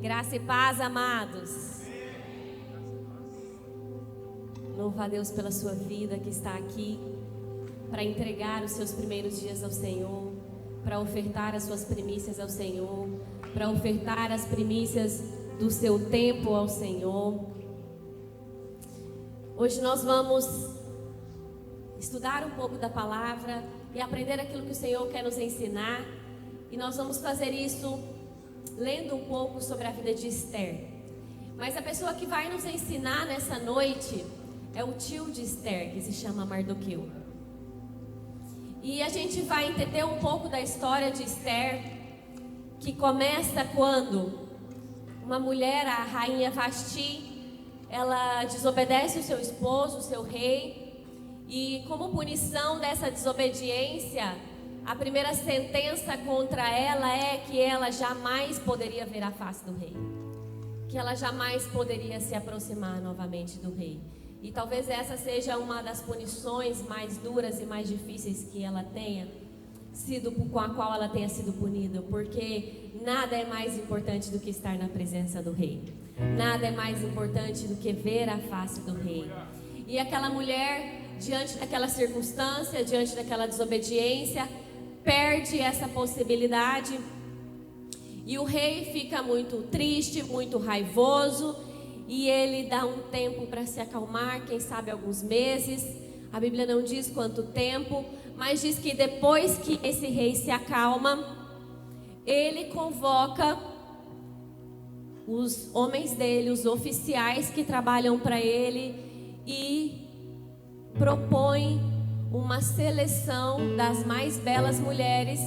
Graça e paz, amados. Louvo a Deus pela sua vida que está aqui para entregar os seus primeiros dias ao Senhor, para ofertar as suas primícias ao Senhor, para ofertar as primícias do seu tempo ao Senhor. Hoje nós vamos estudar um pouco da palavra e aprender aquilo que o Senhor quer nos ensinar. E nós vamos fazer isso lendo um pouco sobre a vida de Esther. Mas a pessoa que vai nos ensinar nessa noite é o tio de Esther, que se chama Mardoqueu. E a gente vai entender um pouco da história de Esther, que começa quando uma mulher, a rainha Vasti, ela desobedece o seu esposo, o seu rei, e como punição dessa desobediência, a primeira sentença contra ela é que ela jamais poderia ver a face do rei, que ela jamais poderia se aproximar novamente do rei. E talvez essa seja uma das punições mais duras e mais difíceis que ela tenha sido, com a qual ela tenha sido punida, porque nada é mais importante do que estar na presença do rei. Nada é mais importante do que ver a face do rei. E aquela mulher, diante daquela circunstância, diante daquela desobediência, perde essa possibilidade. E o rei fica muito triste, muito raivoso. E ele dá um tempo para se acalmar, quem sabe alguns meses. A Bíblia não diz quanto tempo, mas diz que depois que esse rei se acalma, ele convoca os homens dele, os oficiais que trabalham para ele, e propõe uma seleção das mais belas mulheres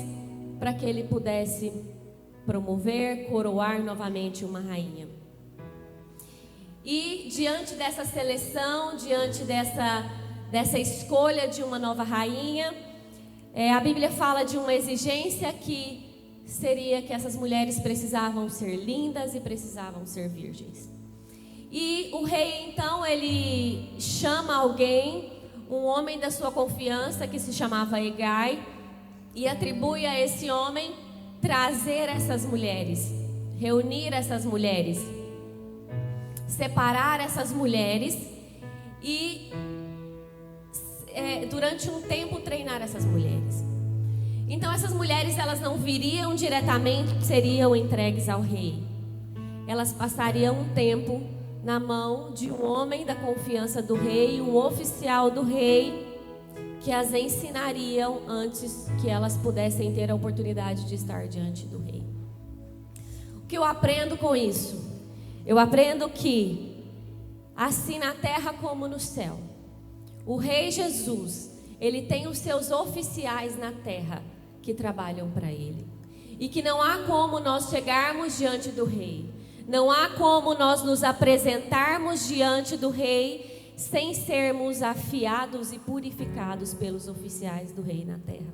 para que ele pudesse promover, coroar novamente uma rainha. E diante dessa seleção, diante dessa escolha de uma nova rainha, a Bíblia fala de uma exigência que seria que essas mulheres precisavam ser lindas e precisavam ser virgens. E o rei então, ele chama alguém, um homem da sua confiança que se chamava Hegai, e atribui a esse homem trazer essas mulheres, reunir essas mulheres, separar essas mulheres e durante um tempo treinar essas mulheres. Então essas mulheres, elas não viriam diretamente, seriam entregues ao rei. Elas passariam um tempo na mão de um homem da confiança do rei, um oficial do rei, que as ensinariam antes que elas pudessem ter a oportunidade de estar diante do rei. O que eu aprendo com isso? Eu aprendo que, assim na terra como no céu, o Rei Jesus, ele tem os seus oficiais na terra que trabalham para ele. E que não há como nós chegarmos diante do Rei, não há como nós nos apresentarmos diante do Rei sem sermos afiados e purificados pelos oficiais do Rei na terra.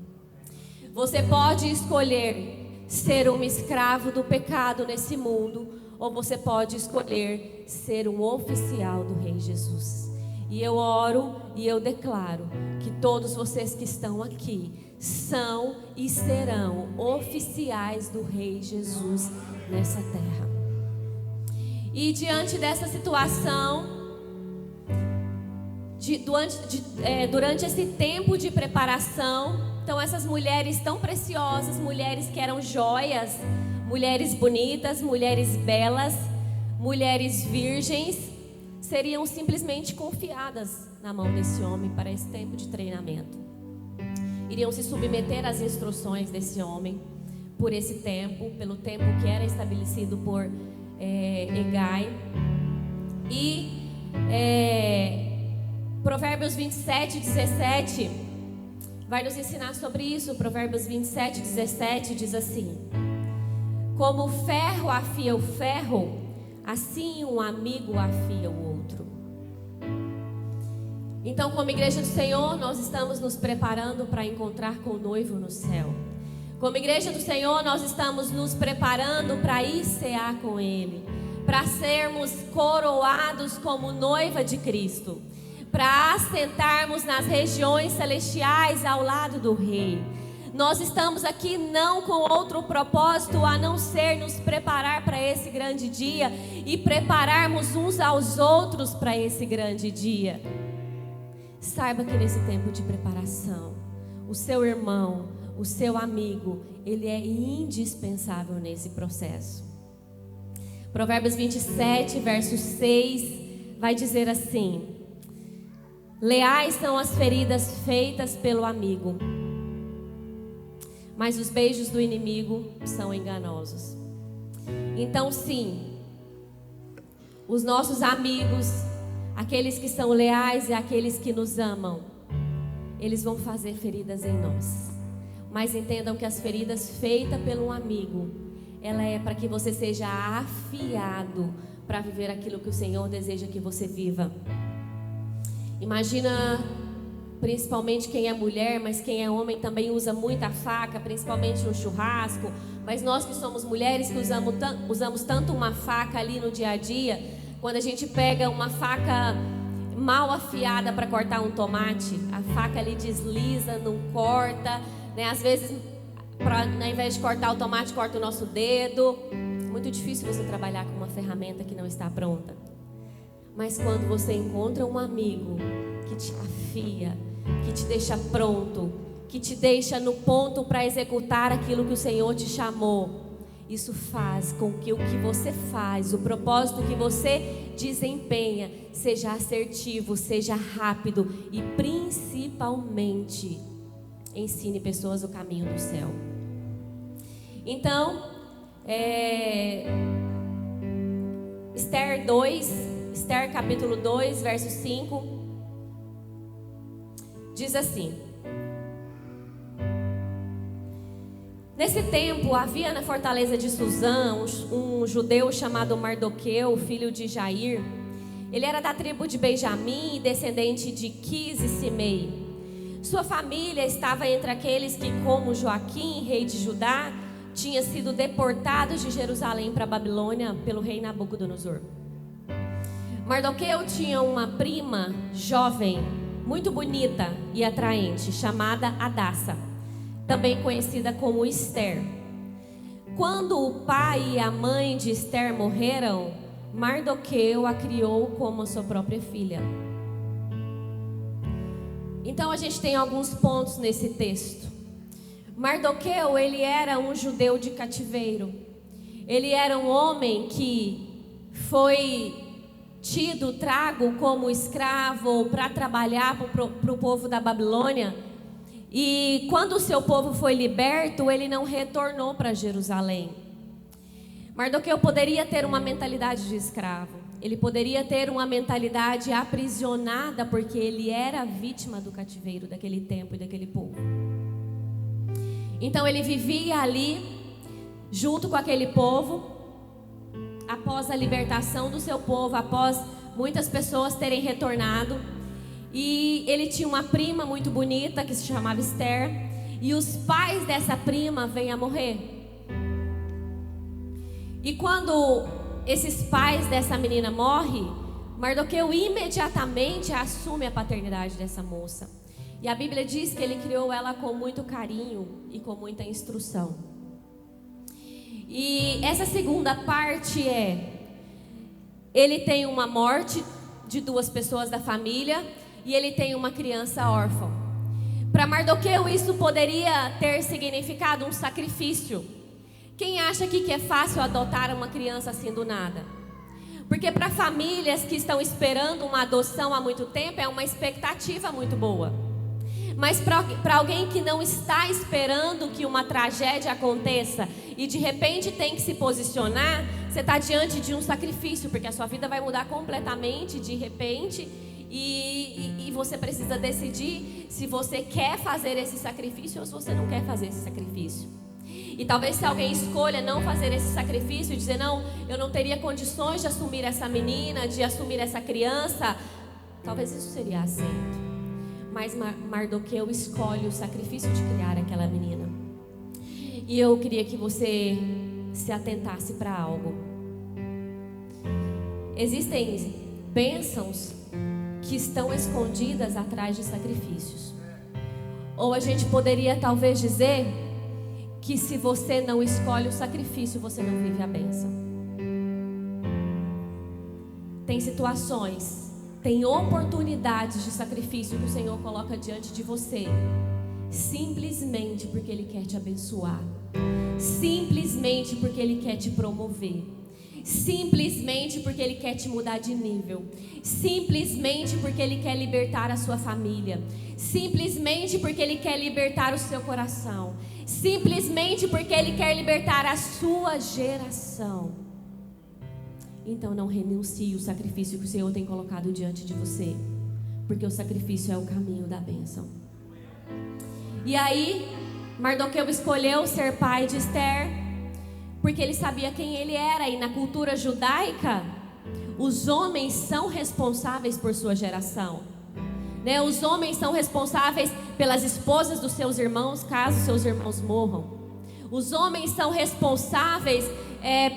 Você pode escolher ser um escravo do pecado nesse mundo, ou você pode escolher ser um oficial do Rei Jesus. E eu oro e eu declaro que todos vocês que estão aqui são e serão oficiais do Rei Jesus nessa terra. E diante dessa situação, durante esse tempo de preparação, então essas mulheres tão preciosas, mulheres que eram joias, mulheres bonitas, mulheres belas, mulheres virgens, seriam simplesmente confiadas na mão desse homem para esse tempo de treinamento. Iriam se submeter às instruções desse homem por esse tempo, pelo tempo que era estabelecido por Hegai. E Provérbios 27, 17 vai nos ensinar sobre isso. Provérbios 27, 17 diz assim: como o ferro afia o ferro, assim um amigo afia o outro. Então, como igreja do Senhor, nós estamos nos preparando para encontrar com o noivo no céu. Como igreja do Senhor, nós estamos nos preparando para ir cear com Ele, para sermos coroados como noiva de Cristo, para assentarmos nas regiões celestiais ao lado do Rei, Nós estamos aqui não com outro propósito a não ser nos preparar para esse grande dia e prepararmos uns aos outros para esse grande dia. Saiba que nesse tempo de preparação, o seu irmão, o seu amigo, ele é indispensável nesse processo. Provérbios 27, verso 6, vai dizer assim: leais são as feridas feitas pelo amigo, mas os beijos do inimigo são enganosos. Então sim, os nossos amigos, aqueles que são leais e aqueles que nos amam, eles vão fazer feridas em nós. Mas entendam que as feridas feitas pelo amigo, ela é para que você seja afiado para viver aquilo que o Senhor deseja que você viva. Imagina, principalmente quem é mulher, mas quem é homem também usa muita faca, principalmente no churrasco. Mas nós que somos mulheres, que usamos tanto uma faca ali no dia a dia, quando a gente pega uma faca mal afiada para cortar um tomate, a faca ali desliza, não corta, né? Às vezes, ao invés de cortar o tomate, corta o nosso dedo. Muito difícil você trabalhar com uma ferramenta que não está pronta. Mas quando você encontra um amigo que te afia, que te deixa pronto, que te deixa no ponto para executar aquilo que o Senhor te chamou, isso faz com que o que você faz, o propósito que você desempenha, seja assertivo, seja rápido e principalmente ensine pessoas o caminho do céu. Então, Esther capítulo 2, verso 5, diz assim: nesse tempo havia na fortaleza de Suzã um judeu chamado Mardoqueu, filho de Jair. Ele era da tribo de Benjamim e descendente de Quis e Simei. Sua família estava entre aqueles que, como Joaquim, rei de Judá, tinha sido deportado de Jerusalém para a Babilônia pelo rei Nabucodonosor. Mardoqueu tinha uma prima jovem, muito bonita e atraente, chamada Hadassa, também conhecida como Esther. Quando o pai e a mãe de Esther morreram, Mardoqueu a criou como a sua própria filha. Então a gente tem alguns pontos nesse texto. Mardoqueu, ele era um judeu de cativeiro. Ele era um homem que foi trago como escravo para trabalhar para o povo da Babilônia. E quando o seu povo foi liberto, ele não retornou para Jerusalém. Mardoqueu poderia ter uma mentalidade de escravo. Ele poderia ter uma mentalidade aprisionada, porque ele era vítima do cativeiro daquele tempo e daquele povo. Então ele vivia ali, junto com aquele povo, após a libertação do seu povo, após muitas pessoas terem retornado. E ele tinha uma prima muito bonita que se chamava Esther, e os pais dessa prima vêm a morrer. E quando esses pais dessa menina morrem, Mardoqueu imediatamente assume a paternidade dessa moça. E a Bíblia diz que ele criou ela com muito carinho e com muita instrução. E essa segunda parte ele tem uma morte de 2 pessoas da família e ele tem uma criança órfã. Para Mardoqueu isso poderia ter significado um sacrifício. Quem acha aqui que é fácil adotar uma criança assim do nada? Porque para famílias que estão esperando uma adoção há muito tempo, é uma expectativa muito boa. Mas para alguém que não está esperando que uma tragédia aconteça e de repente tem que se posicionar, você está diante de um sacrifício, porque a sua vida vai mudar completamente de repente e você precisa decidir se você quer fazer esse sacrifício ou se você não quer fazer esse sacrifício. E talvez se alguém escolha não fazer esse sacrifício e dizer, não, eu não teria condições de assumir essa menina, de assumir essa criança, talvez isso seria aceito. Mas Mardoqueu escolhe o sacrifício de criar aquela menina. E eu queria que você se atentasse para algo. Existem bênçãos que estão escondidas atrás de sacrifícios. Ou a gente poderia talvez dizer que se você não escolhe o sacrifício, você não vive a bênção. Tem situações, tem oportunidades de sacrifício que o Senhor coloca diante de você, simplesmente porque Ele quer te abençoar, simplesmente porque Ele quer te promover, simplesmente porque Ele quer te mudar de nível, simplesmente porque Ele quer libertar a sua família, simplesmente porque Ele quer libertar o seu coração, simplesmente porque Ele quer libertar a sua geração. Então não renuncie o sacrifício que o Senhor tem colocado diante de você, porque o sacrifício é o caminho da bênção. E aí Mardoqueu escolheu ser pai de Esther, porque ele sabia quem ele era. E na cultura judaica, os homens são responsáveis por sua geração, né? Os homens são responsáveis pelas esposas dos seus irmãos, caso seus irmãos morram. Os homens são responsáveis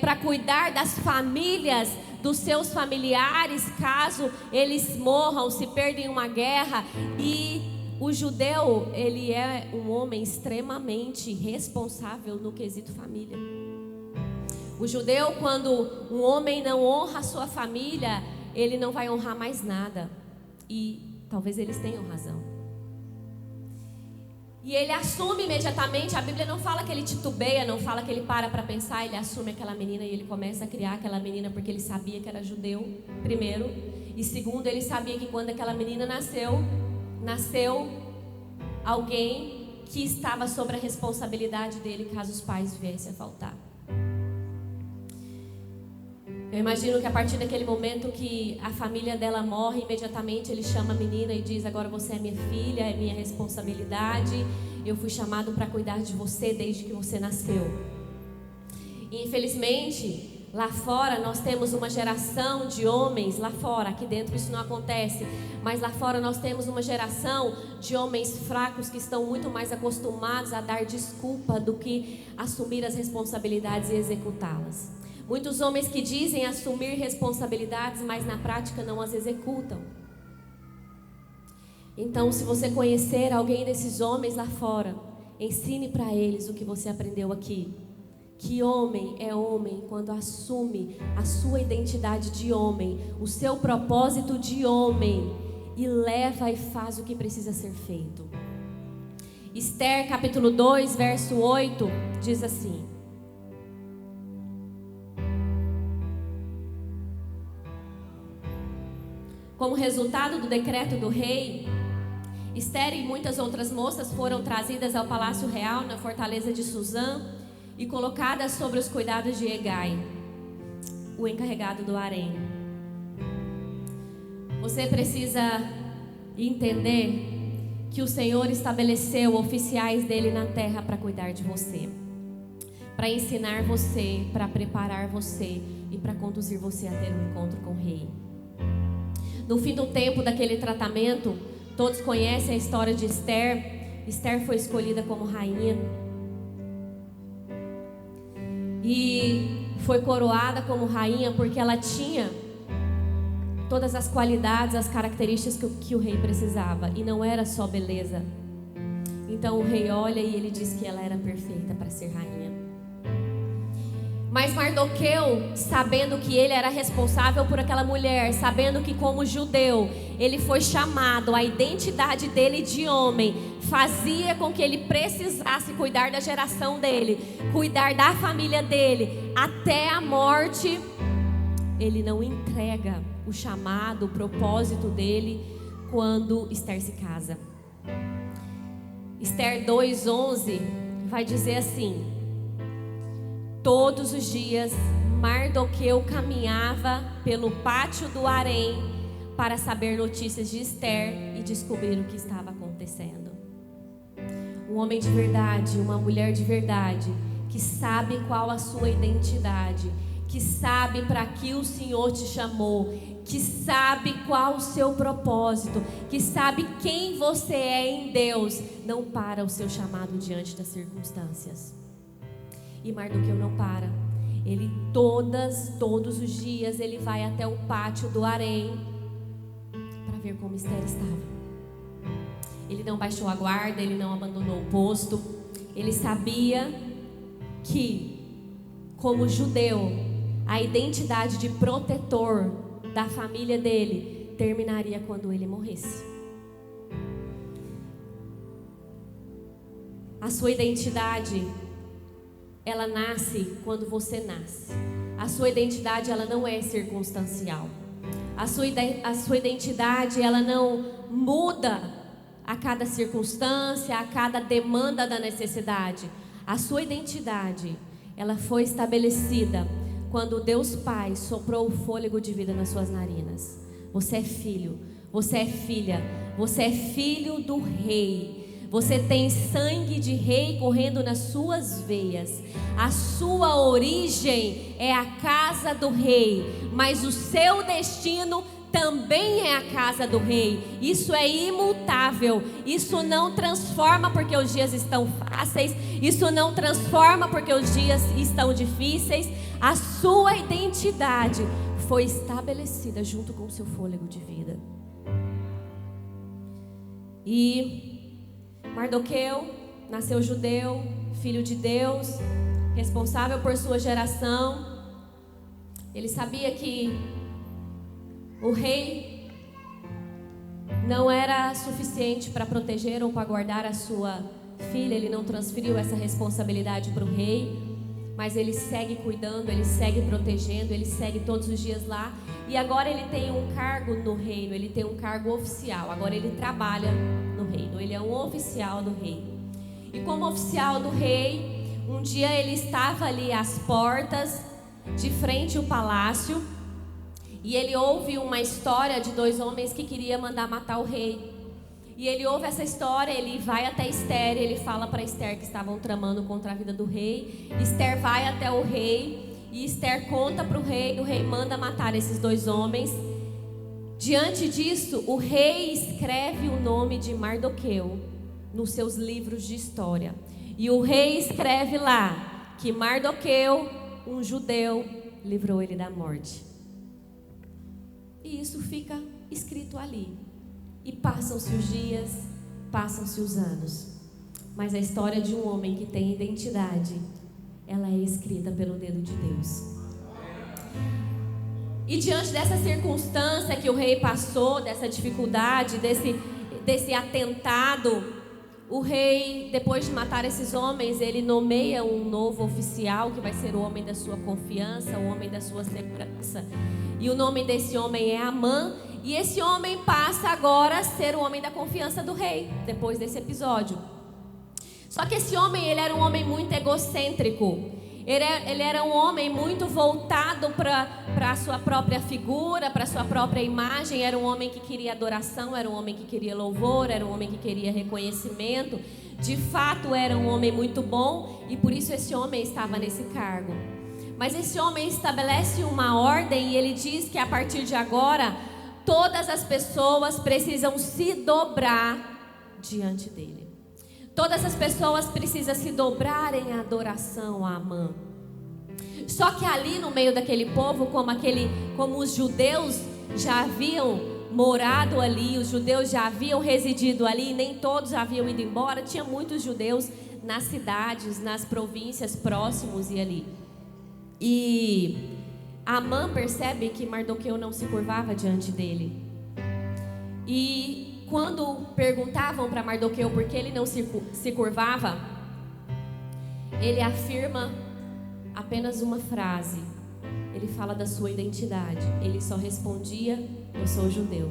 para cuidar das famílias dos seus familiares, caso eles morram, se perdem em uma guerra. E o judeu, ele é um homem extremamente responsável no quesito família. O judeu, quando um homem não honra a sua família, ele não vai honrar mais nada. E talvez eles tenham razão. E ele assume imediatamente. A Bíblia não fala que ele titubeia, não fala que ele para pensar. Ele assume aquela menina e ele começa a criar aquela menina, porque ele sabia que era judeu, primeiro. E segundo, ele sabia que quando aquela menina nasceu alguém que estava sobre a responsabilidade dele caso os pais viessem a faltar. Eu imagino que a partir daquele momento que a família dela morre, imediatamente ele chama a menina e diz: agora você é minha filha, é minha responsabilidade, eu fui chamado para cuidar de você desde que você nasceu. E infelizmente, lá fora nós temos uma geração de homens, lá fora, aqui dentro isso não acontece, mas lá fora nós temos uma geração de homens fracos que estão muito mais acostumados a dar desculpa do que assumir as responsabilidades e executá-las. Muitos homens que dizem assumir responsabilidades, mas na prática não as executam. Então, se você conhecer alguém desses homens lá fora, ensine para eles o que você aprendeu aqui. Que homem é homem quando assume a sua identidade de homem, o seu propósito de homem, e leva e faz o que precisa ser feito. Esther capítulo 2, verso 8, diz assim: como resultado do decreto do rei, Esther e muitas outras moças foram trazidas ao palácio real na fortaleza de Suzã e colocadas sobre os cuidados de Hegai, o encarregado do harém. Você precisa entender que o Senhor estabeleceu oficiais dele na terra para cuidar de você, para ensinar você, para preparar você e para conduzir você a ter um encontro com o rei. No fim do tempo daquele tratamento, todos conhecem a história de Esther. Esther foi escolhida como rainha e foi coroada como rainha porque ela tinha todas as qualidades, as características que o rei precisava, e não era só beleza. Então o rei olha e ele diz que ela era perfeita para ser rainha. Mas Mardoqueu, sabendo que ele era responsável por aquela mulher, sabendo que como judeu ele foi chamado, a identidade dele de homem fazia com que ele precisasse cuidar da geração dele, cuidar da família dele até a morte, ele não entrega o chamado, o propósito dele quando Esther se casa. Esther 2:11 vai dizer assim: todos os dias Mardoqueu caminhava pelo pátio do harém para saber notícias de Esther e descobrir o que estava acontecendo. Um homem de verdade, uma mulher de verdade, que sabe qual a sua identidade, que sabe para que o Senhor te chamou, que sabe qual o seu propósito, que sabe quem você é em Deus, não para o seu chamado diante das circunstâncias. E Mardoqueu não para. Ele todos os dias ele vai até o pátio do harém para ver como Esther estava. Ele não baixou a guarda, ele não abandonou o posto. Ele sabia que, como judeu, a identidade de protetor da família dele terminaria quando ele morresse. A sua identidade, ela nasce quando você nasce. A sua identidade, ela não é circunstancial. A sua identidade, ela não muda a cada circunstância, a cada demanda da necessidade. A sua identidade, ela foi estabelecida quando Deus Pai soprou o fôlego de vida nas suas narinas. Você é filho, você é filha, você é filho do rei. Você tem sangue de rei correndo nas suas veias. A sua origem é a casa do rei, mas o seu destino também é a casa do rei. Isso é imutável. Isso não transforma porque os dias estão fáceis. Isso não transforma porque os dias estão difíceis. A sua identidade foi estabelecida junto com o seu fôlego de vida. E Mardoqueu nasceu judeu, filho de Deus, responsável por sua geração. Ele sabia que o rei não era suficiente para proteger ou para guardar a sua filha. Ele não transferiu essa responsabilidade para o rei, mas ele segue cuidando, ele segue protegendo, ele segue todos os dias lá. E agora ele tem um cargo no reino, ele tem um cargo oficial. Agora ele trabalha no reino, ele é um oficial do rei. E como oficial do rei, um dia ele estava ali às portas, de frente ao palácio, e ele ouve uma história de dois homens que queriam mandar matar o rei. E ele ouve essa história, ele vai até Esther, ele fala para Esther que estavam tramando contra a vida do rei. Esther vai até o rei, e Esther conta para o rei manda matar esses dois homens. Diante disso, o rei escreve o nome de Mardoqueu nos seus livros de história. E o rei escreve lá que Mardoqueu, um judeu, livrou ele da morte. E isso fica escrito ali. E passam-se os dias, passam-se os anos. Mas a história de um homem que tem identidade, ela é escrita pelo dedo de Deus. E diante dessa circunstância que o rei passou, dessa dificuldade, desse atentado, o rei, depois de matar esses homens, ele nomeia um novo oficial que vai ser o homem da sua confiança, o homem da sua segurança. E o nome desse homem é Amã. E esse homem passa agora a ser o homem da confiança do rei, depois desse episódio. Só que esse homem, ele era um homem muito egocêntrico. Ele era um homem muito voltado para a sua própria figura, para a sua própria imagem. Era um homem que queria adoração, era um homem que queria louvor, era um homem que queria reconhecimento. De fato, era um homem muito bom e por isso esse homem estava nesse cargo. Mas esse homem estabelece uma ordem e ele diz que a partir de agora, todas as pessoas precisam se dobrar diante dele. Todas as pessoas precisam se dobrar em adoração a Amã. Só que ali no meio daquele povo, como os judeus já haviam morado ali, os judeus já haviam residido ali, nem todos haviam ido embora, tinha muitos judeus nas cidades, nas províncias próximos e ali. E Amã percebe que Mardoqueu não se curvava diante dele. E quando perguntavam para Mardoqueu por que ele não se curvava, ele afirma apenas uma frase. Ele fala da sua identidade. Ele só respondia: eu sou judeu.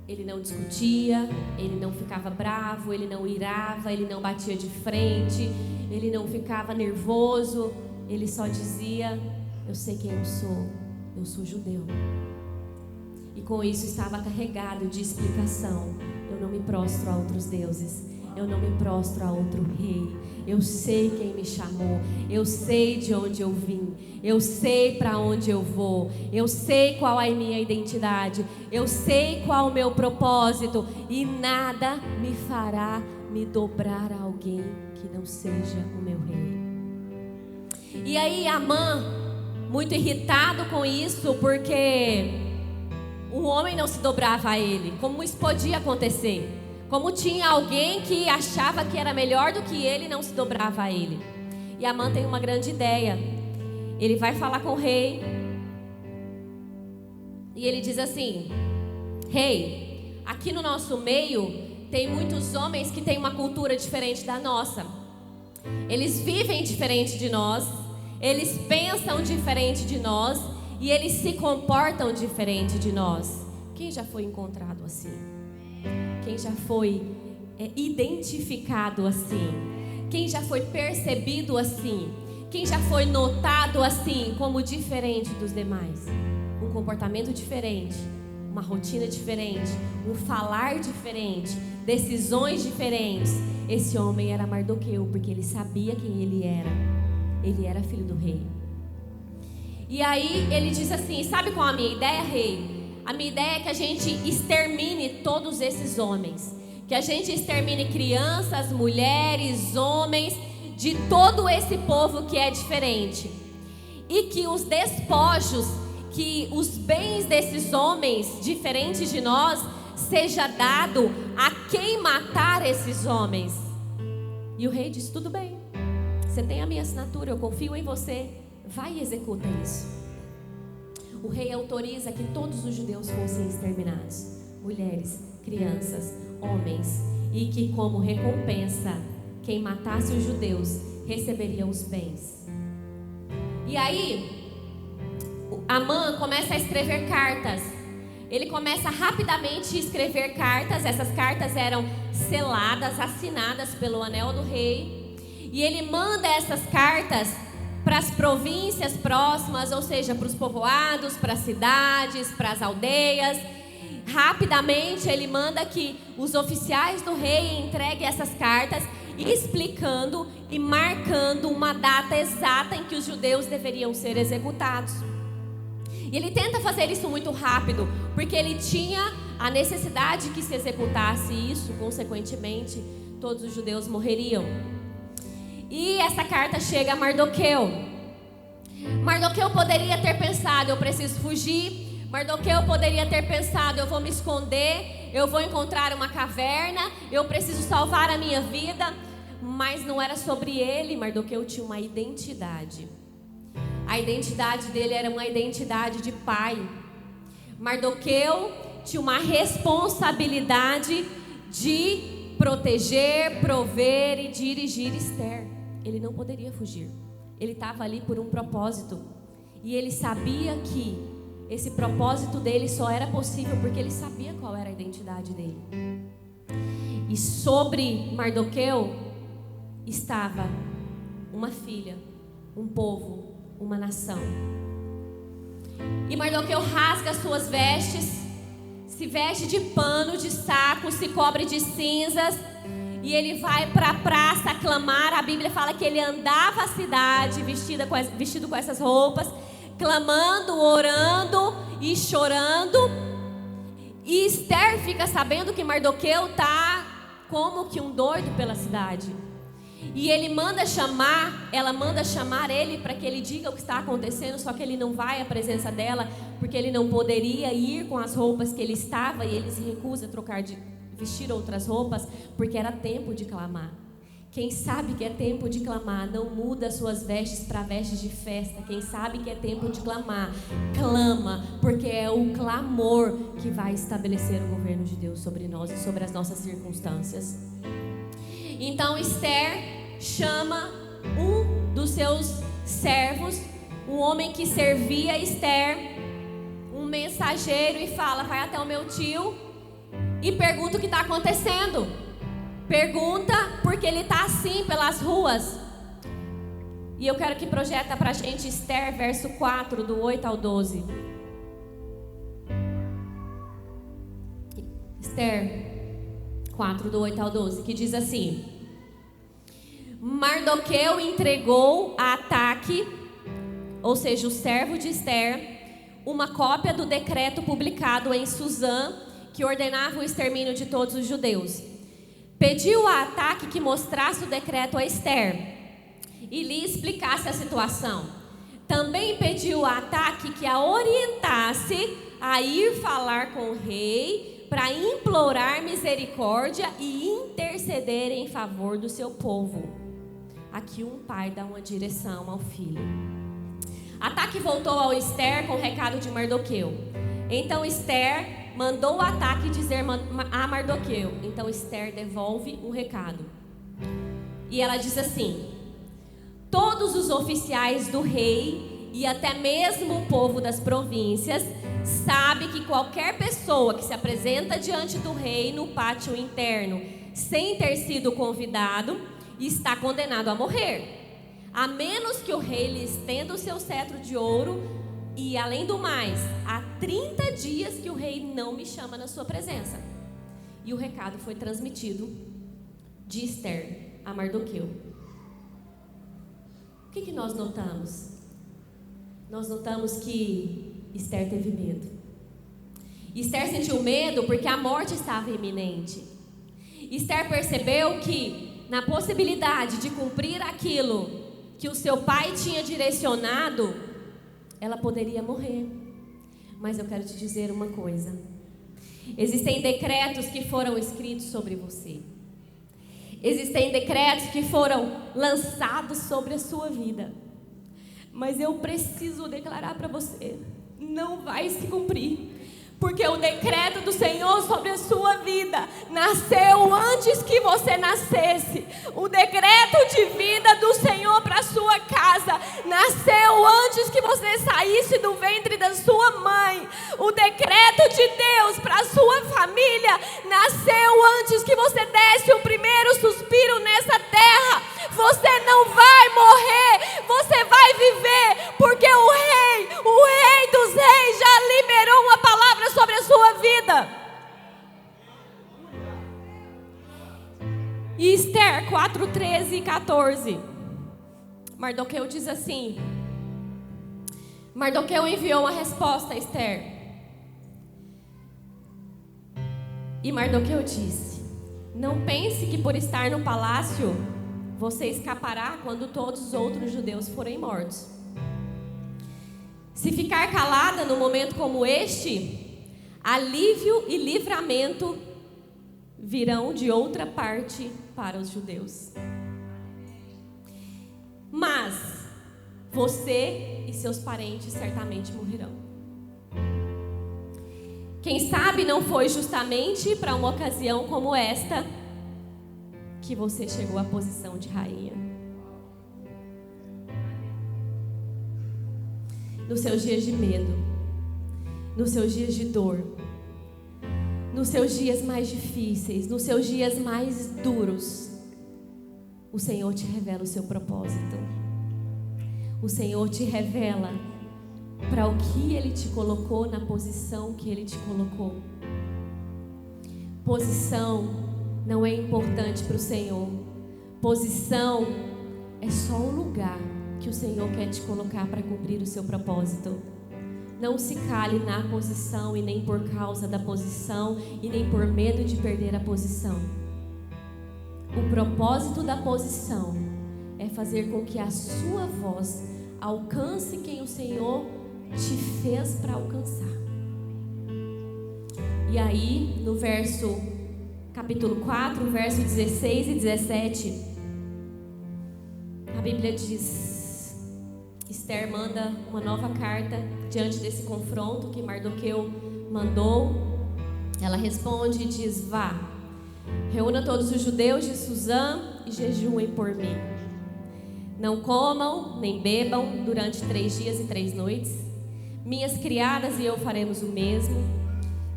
Ele não discutia, ele não ficava bravo, ele não irava, ele não batia de frente, ele não ficava nervoso. Ele só dizia: eu sei quem eu sou judeu. E com isso estava carregado de explicação. Eu não me prostro a outros deuses. Eu não me prostro a outro rei. Eu sei quem me chamou. Eu sei de onde eu vim. Eu sei para onde eu vou. Eu sei qual é a minha identidade. Eu sei qual é o meu propósito. E nada me fará me dobrar a alguém que não seja o meu rei. E aí Amã, muito irritado com isso, porque o homem não se dobrava a ele. Como isso podia acontecer? Como tinha alguém que achava que era melhor do que ele, não se dobrava a ele. E Amã tem uma grande ideia. Ele vai falar com o rei. E ele diz assim: rei, aqui no nosso meio tem muitos homens que têm uma cultura diferente da nossa. Eles vivem diferente de nós. Eles pensam diferente de nós. E eles se comportam diferente de nós. Quem já foi encontrado assim? Quem já foi identificado assim? Quem já foi percebido assim? Quem já foi notado assim como diferente dos demais? Um comportamento diferente, uma rotina diferente, um falar diferente, decisões diferentes. Esse homem era Mardoqueu, porque ele sabia quem ele era. Ele era filho do rei. E aí ele diz assim: sabe qual a minha ideia, rei? A minha ideia é que a gente extermine todos esses homens. Que a gente extermine crianças, mulheres, homens, de todo esse povo que é diferente. E que os despojos, que os bens desses homens diferentes de nós, seja dado a quem matar esses homens. E o rei disse: tudo bem, você tem a minha assinatura, eu confio em você. Vai e executa isso. O rei autoriza que todos os judeus fossem exterminados. Mulheres, crianças, homens. E que como recompensa, quem matasse os judeus receberia os bens. E aí, Amã começa a escrever cartas. Ele começa rapidamente a escrever cartas. Essas cartas eram seladas, assinadas pelo anel do rei. E ele manda essas cartas para as províncias próximas, ou seja, para os povoados, para as cidades, para as aldeias. Rapidamente ele manda que os oficiais do rei entreguem essas cartas, explicando e marcando uma data exata em que os judeus deveriam ser executados. E ele tenta fazer isso muito rápido, porque ele tinha a necessidade que se executasse isso, consequentemente, todos os judeus morreriam. E essa carta chega a Mardoqueu. Mardoqueu poderia ter pensado: eu preciso fugir. Mardoqueu poderia ter pensado: eu vou me esconder, eu vou encontrar uma caverna, eu preciso salvar a minha vida. Mas não era sobre ele. Mardoqueu tinha uma identidade. A identidade dele era uma identidade de pai. Mardoqueu tinha uma responsabilidade de proteger, prover e dirigir Esther. Ele não poderia fugir. Ele estava ali por um propósito. E ele sabia que esse propósito dele só era possível porque ele sabia qual era a identidade dele. E sobre Mardoqueu estava uma filha, um povo, uma nação. E Mardoqueu rasga suas vestes, se veste de pano, de saco, se cobre de cinzas. E ele vai para a praça clamar. A Bíblia fala que ele andava a cidade vestido com essas roupas, clamando, orando e chorando. E Esther fica sabendo que Mardoqueu está como que um doido pela cidade. E ela manda chamar ele para que ele diga o que está acontecendo. Só que ele não vai à presença dela, porque ele não poderia ir com as roupas que ele estava. E ele se recusa a vestir outras roupas, porque era tempo de clamar. Quem sabe que é tempo de clamar, não muda suas vestes para vestes de festa. Quem sabe que é tempo de clamar, clama, porque é o clamor que vai estabelecer o governo de Deus sobre nós e sobre as nossas circunstâncias. Então Esther chama um dos seus servos, um homem que servia Esther, um mensageiro, e fala: vai até o meu tio e pergunta o que está acontecendo. Pergunta porque ele está assim pelas ruas. E eu quero que projeta para a gente Esther, verso 4, do 8 ao 12. Esther 4, do 8 ao 12, que diz assim: Mardoqueu entregou a Ataque, ou seja, o servo de Esther, uma cópia do decreto publicado em Susã, que ordenava o extermínio de todos os judeus. Pediu a Ataque que mostrasse o decreto a Esther e lhe explicasse a situação. Também pediu a Ataque que a orientasse a ir falar com o rei para implorar misericórdia e interceder em favor do seu povo. Aqui um pai dá uma direção ao filho. Ataque voltou ao Esther com o recado de Mardoqueu. Então Esther mandou o Ataque dizer a Mardoqueu. Então Esther devolve um recado. E ela diz assim: todos os oficiais do rei e até mesmo o povo das províncias sabe que qualquer pessoa que se apresenta diante do rei no pátio interno sem ter sido convidado está condenado a morrer, a menos que o rei lhe estenda o seu cetro de ouro. E além do mais, há 30 dias que o rei não me chama na sua presença. E o recado foi transmitido de Esther a Mardoqueu. O que nós notamos? Nós notamos que Esther teve medo. Esther sentiu medo porque a morte estava iminente. Esther percebeu que, na possibilidade de cumprir aquilo que o seu pai tinha direcionado, ela poderia morrer. Mas eu quero te dizer uma coisa: existem decretos que foram escritos sobre você. Existem decretos que foram lançados sobre a sua vida. Mas eu preciso declarar para você: não vai se cumprir. Porque o decreto do Senhor sobre a sua vida nasceu antes que você nascesse. O decreto de vida do Senhor para a sua casa nasceu antes que você saísse do ventre da sua mãe. O decreto de Deus para a sua família nasceu antes que você desse o primeiro suspiro nessa terra. Você não vai morrer, você vai viver, porque o Rei dos Reis já liberou uma palavra sobre a sua vida. E Esther 4, 13 e 14. Mardoqueu diz assim: Mardoqueu enviou uma resposta a Esther. E Mardoqueu disse: não pense que por estar no palácio você escapará quando todos os outros judeus forem mortos. Se ficar calada num momento como este, alívio e livramento virão de outra parte para os judeus. Mas você e seus parentes certamente morrerão. Quem sabe não foi justamente para uma ocasião como esta que você chegou à posição de rainha. Nos seus dias de medo, nos seus dias de dor, nos seus dias mais difíceis, nos seus dias mais duros, o Senhor te revela o seu propósito. O Senhor te revela para o que Ele te colocou, na posição que Ele te colocou. Posição não é importante para o Senhor. Posição é só o lugar que o Senhor quer te colocar para cumprir o seu propósito. Não se cale na posição, e nem por causa da posição, e nem por medo de perder a posição. O propósito da posição é fazer com que a sua voz alcance quem o Senhor te fez para alcançar. E aí, no capítulo 4, verso 16 e 17, a Bíblia diz: Esther manda uma nova carta diante desse confronto que Mardoqueu mandou. Ela responde e diz: vá, reúna todos os judeus de Suzã e jejuem por mim. Não comam nem bebam durante 3 dias e 3 noites. Minhas criadas e eu faremos o mesmo.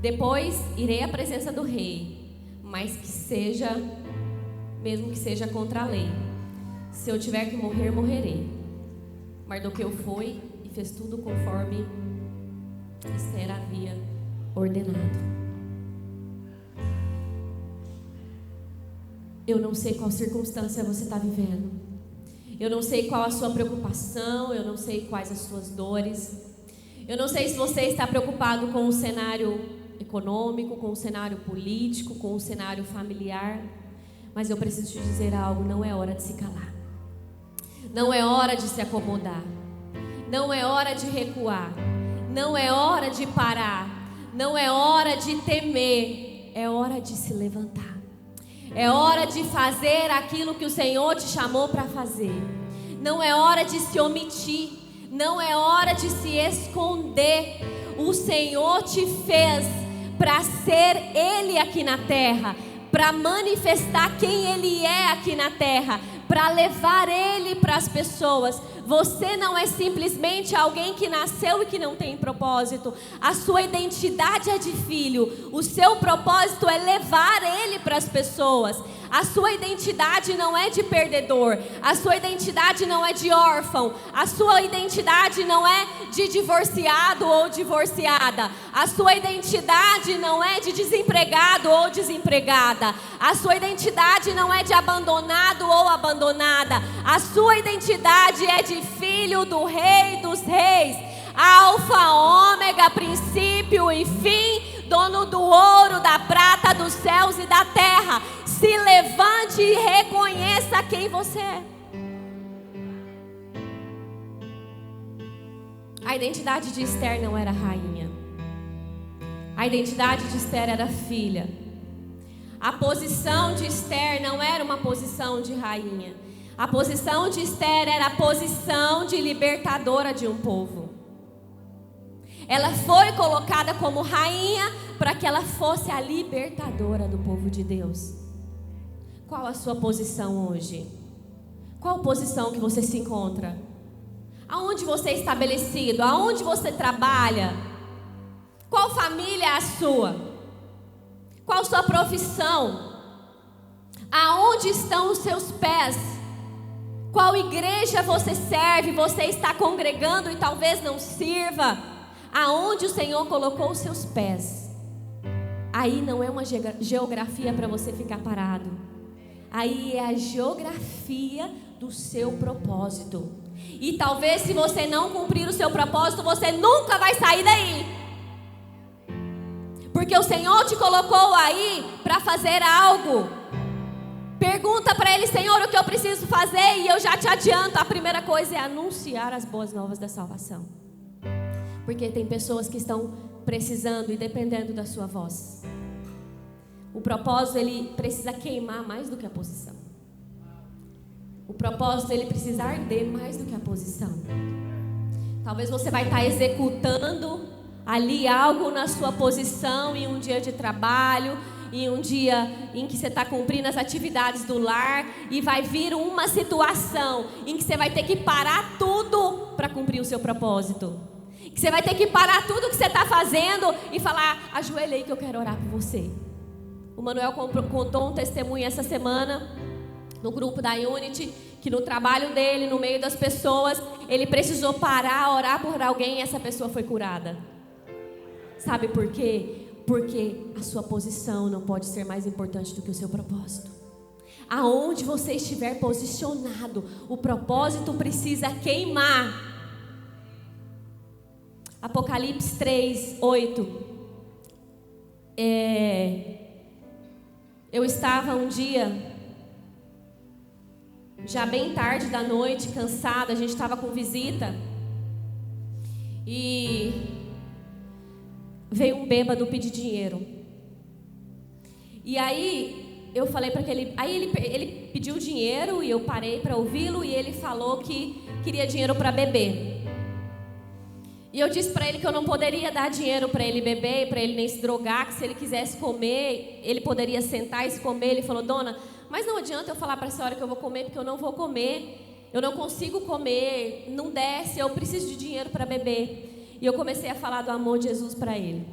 Depois irei à presença do rei, mas mesmo que seja contra a lei. Se eu tiver que morrer, morrerei. Mardoqueu foi e fez tudo conforme Esther havia ordenado. Eu não sei qual circunstância você está vivendo. Eu não sei qual a sua preocupação. Eu não sei quais as suas dores. Eu não sei se você está preocupado com o cenário econômico, com o cenário político, com o cenário familiar. Mas eu preciso te dizer algo: não é hora de se calar. Não é hora de se acomodar. Não é hora de recuar. Não é hora de parar. não é hora de temer, é hora de se levantar. É hora de fazer aquilo que o Senhor te chamou para fazer. Não é hora de se omitir, não é hora de se esconder. O Senhor te fez para ser Ele aqui na terra, para manifestar quem Ele é aqui na terra, para levar Ele para as pessoas. Você não é simplesmente alguém que nasceu e que não tem propósito. A sua identidade é de filho. O seu propósito é levar Ele para as pessoas. A sua identidade não é de perdedor. A sua identidade não é de órfão. A sua identidade não é de divorciado ou divorciada. A sua identidade não é de desempregado ou desempregada. A sua identidade não é de abandonado ou abandonada. A sua identidade é de filho do Rei dos Reis, Alfa, Ômega, princípio e fim, dono do ouro, da prata, dos céus e da terra. Se levante e reconheça quem você é. A identidade de Esther não era rainha. A identidade de Esther era filha. A posição de Esther não era uma posição de rainha. A posição de Esther era a posição de libertadora de um povo. Ela foi colocada como rainha para que ela fosse a libertadora do povo de Deus. Qual a sua posição hoje? Qual posição que você se encontra? Aonde você é estabelecido? Aonde você trabalha? Qual família é a sua? Qual sua profissão? Aonde estão os seus pés? Qual igreja você serve? Você está congregando e talvez não sirva. Aonde o Senhor colocou os seus pés? Aí não é uma geografia para você ficar parado. Aí é a geografia do seu propósito. E talvez se você não cumprir o seu propósito, você nunca vai sair daí. Porque o Senhor te colocou aí para fazer algo. Pergunta para Ele: Senhor, o que eu preciso fazer? E eu já te adianto, a primeira coisa é anunciar as boas novas da salvação. Porque tem pessoas que estão precisando e dependendo da sua voz. O propósito, ele precisa queimar mais do que a posição. O propósito, ele precisa arder mais do que a posição. Talvez você vai estar executando ali algo na sua posição em um dia de trabalho, em um dia em que você está cumprindo as atividades do lar, e vai vir uma situação em que você vai ter que parar tudo para cumprir o seu propósito. Que você vai ter que parar tudo que você está fazendo e falar: ajoelha aí que eu quero orar por você. O Manuel contou um testemunho essa semana no grupo da Unity, que no trabalho dele, no meio das pessoas, ele precisou parar, orar por alguém, e essa pessoa foi curada. Sabe por quê? Porque a sua posição não pode ser mais importante do que o seu propósito. Aonde você estiver posicionado, o propósito precisa queimar. Apocalipse 3:8. Eu estava um dia, já bem tarde da noite, cansada, a gente estava com visita, e veio um bêbado pedir dinheiro. E aí eu falei para aquele, aí ele pediu dinheiro e eu parei para ouvi-lo, e ele falou que queria dinheiro para beber. E eu disse para ele que eu não poderia dar dinheiro para ele beber, para ele nem se drogar, que se ele quisesse comer, ele poderia sentar e se comer. Ele falou: dona, mas não adianta eu falar para a senhora que eu vou comer, porque eu não vou comer, eu não consigo comer, não desce, eu preciso de dinheiro para beber. E eu comecei a falar do amor de Jesus para ele.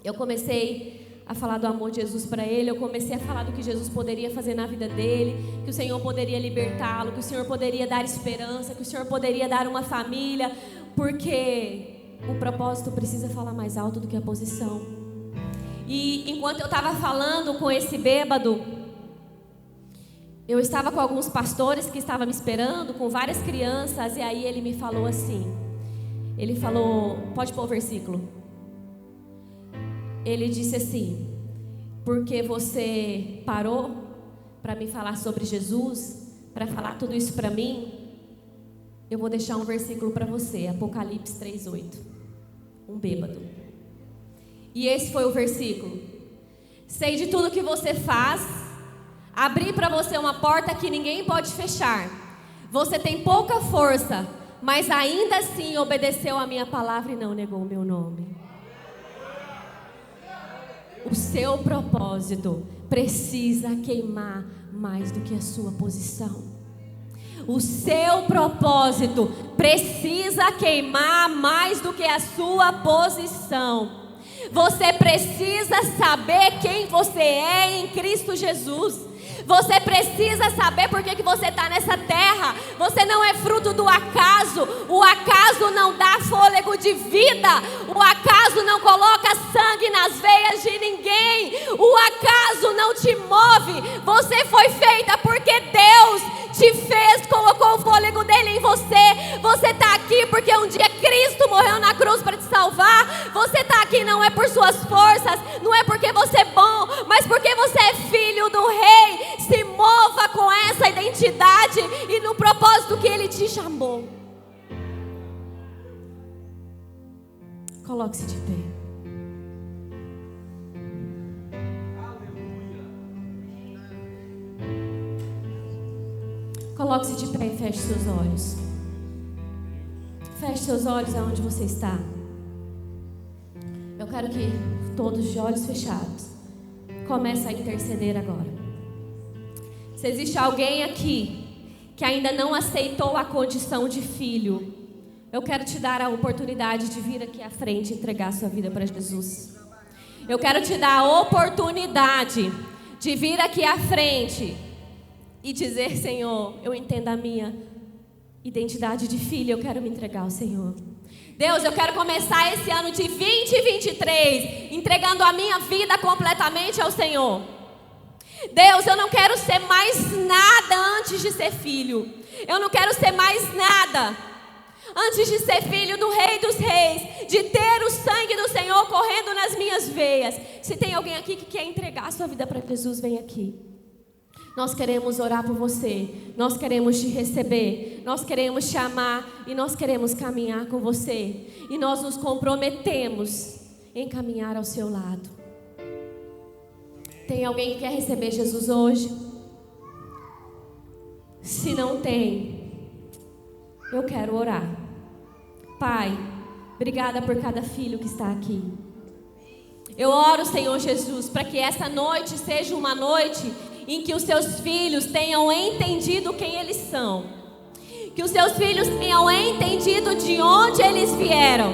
Eu comecei a falar do amor de Jesus para ele, eu comecei a falar do que Jesus poderia fazer na vida dele, que o Senhor poderia libertá-lo, que o Senhor poderia dar esperança, que o Senhor poderia dar uma família, porque o propósito precisa falar mais alto do que a posição. E enquanto eu estava falando com esse bêbado, eu estava com alguns pastores que estavam me esperando, com várias crianças, e aí ele me falou assim, ele falou, pode pôr o versículo. Ele disse assim: porque você parou para me falar sobre Jesus, para falar tudo isso para mim, eu vou deixar um versículo para você, Apocalipse 3:8. Um bêbado. E esse foi o versículo. Sei de tudo que você faz, abri para você uma porta que ninguém pode fechar. Você tem pouca força, mas ainda assim obedeceu a minha palavra e não negou o meu nome. O seu propósito precisa queimar mais do que a sua posição. O seu propósito precisa queimar mais do que a sua posição. Você precisa saber quem você é em Cristo Jesus. Você precisa saber por que você está nessa terra. Você não é fruto do acaso. O acaso não dá fôlego de vida. O acaso não coloca sangue nas veias de ninguém. O acaso não te move. Você foi feita porque Deus te fez, colocou o fôlego dele em você. Você está aqui porque um dia Cristo morreu na cruz para te salvar. Você está aqui não é por suas forças, não é porque você é bom, mas porque você é filho do Rei. Se mova com essa identidade e no propósito que Ele te chamou. Coloque-se de pé. Coloque-se de pé e feche seus olhos. Feche seus olhos aonde você está. Eu quero que todos de olhos fechados comece a interceder agora. Se existe alguém aqui que ainda não aceitou a condição de filho, eu quero te dar a oportunidade de vir aqui à frente e entregar a sua vida para Jesus. Eu quero te dar a oportunidade de vir aqui à frente e dizer: Senhor, eu entendo a minha identidade de filho, eu quero me entregar ao Senhor. Deus, eu quero começar esse ano de 2023 entregando a minha vida completamente ao Senhor. Deus, eu não quero ser mais nada antes de ser filho. Eu não quero ser mais nada antes de ser filho do Rei dos Reis, de ter o sangue do Senhor correndo nas minhas veias. Se tem alguém aqui que quer entregar a sua vida para Jesus, vem aqui. Nós queremos orar por você, nós queremos te receber, nós queremos te amar e nós queremos caminhar com você. E nós nos comprometemos em caminhar ao seu lado. Tem alguém que quer receber Jesus hoje? Se não tem, eu quero orar. Pai, obrigada por cada filho que está aqui. Eu oro, Senhor Jesus, para que essa noite seja uma noite em que os seus filhos tenham entendido quem eles são. Que os seus filhos tenham entendido de onde eles vieram.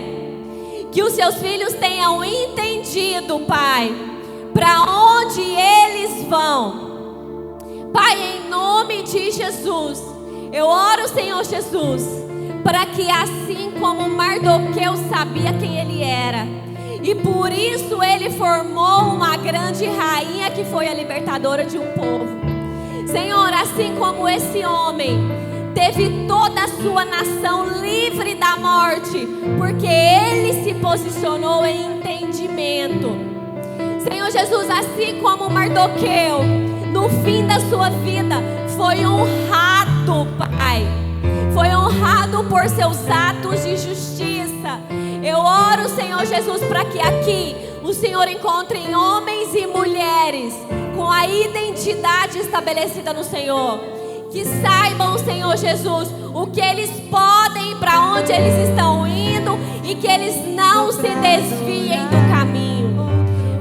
Que os seus filhos tenham entendido, Pai, para onde eles vão. Pai, em nome de Jesus, eu oro, Senhor Jesus, para que assim como Mardoqueu sabia quem ele era, e por isso ele formou uma grande rainha que foi a libertadora de um povo. Senhor, assim como esse homem teve toda a sua nação livre da morte, porque ele se posicionou em entendimento. Senhor Jesus, assim como Mardoqueu, no fim da sua vida, foi honrado, Pai. Foi honrado por seus atos de justiça. Eu oro, Senhor Jesus, para que aqui o Senhor encontre homens e mulheres com a identidade estabelecida no Senhor. Que saibam, Senhor Jesus, o que eles podem e para onde eles estão indo, e que eles não se desviem do caminho.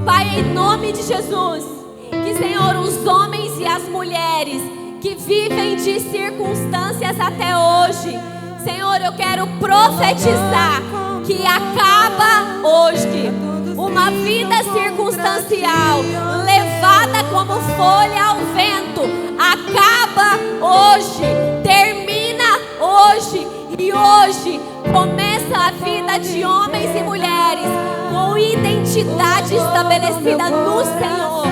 Pai, em nome de Jesus, que, Senhor, os homens e as mulheres que vivem de circunstâncias até hoje, Senhor, eu quero profetizar que acaba hoje uma vida circunstancial, levada como folha ao vento. Acaba hoje, termina hoje, e hoje começa a vida de homens e mulheres com identidade estabelecida no Senhor,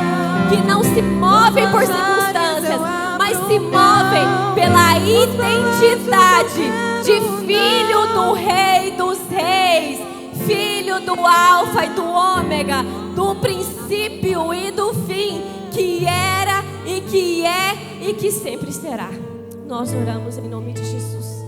que não se movem por circunstâncias, mas se movem pela identidade de filho do Rei dos Reis, filho do Alfa e do Ômega, do princípio e do fim, que era e que é e que sempre será. Nós oramos em nome de Jesus.